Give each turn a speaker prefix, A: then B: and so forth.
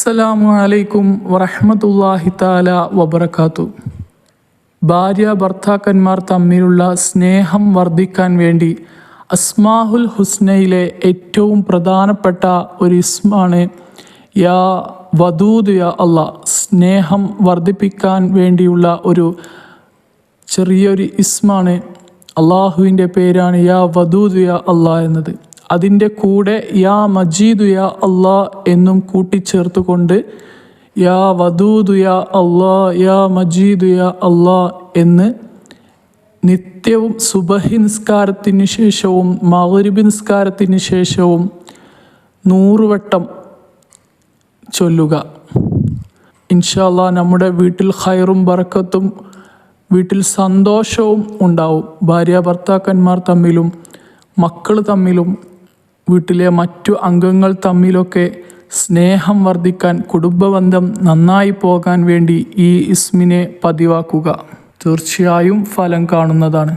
A: അസ്സലാമു അലൈക്കും വറഹ്മത്തുള്ളാഹി തആല വബറകാതുഹു. ഭാര്യ ഭർത്താക്കന്മാർ തമ്മിലുള്ള സ്നേഹം വർദ്ധിക്കാൻ വേണ്ടി അസ്മാഉൽ ഹുസ്നയിലെ ഏറ്റവും പ്രധാനപ്പെട്ട ഒരു ഇസ്മാണ് യാ വദൂദ് യാ അല്ലാഹ്. സ്നേഹം വർദ്ധിപ്പിക്കാൻ വേണ്ടിയുള്ള ഒരു ചെറിയൊരു ഇസ്മാണ്, അള്ളാഹുവിൻ്റെ പേരാണ് യാ വദൂദ് യാ അല്ലാഹ് എന്നത്. അതിൻ്റെ കൂടെ യാ മജീദ് യാ അല്ലാഹ് എന്നും കൂട്ടിച്ചേർത്തുകൊണ്ട് യാ വദൂദ് യാ അല്ലാഹ് യാ മജീദ് യാ അല്ലാഹ് എന്ന് നിത്യവും സുബഹി നിസ്കാരത്തിന് ശേഷവും മഗ്രിബ് നിസ്കാരത്തിന് ശേഷവും 100 വട്ടം ചൊല്ലുക. ഇൻഷാ അല്ലാഹ് നമ്മുടെ വീട്ടിൽ ഖൈറും ബറക്കത്തും വീട്ടിൽ സന്തോഷവും ഉണ്ടാവും. ഭാര്യ ഭർത്താക്കന്മാർ തമ്മിലും മക്കൾ തമ്മിലും വീട്ടിലെ മറ്റു അംഗങ്ങൾ തമ്മിലൊക്കെ സ്നേഹം വർദ്ധിക്കാൻ, കുടുംബബന്ധം നന്നായി പോകാൻ വേണ്ടി ഈ ഇസ്മിനെ പതിവാക്കുക. തീർച്ചയായും ഫലം കാണുന്നതാണ്.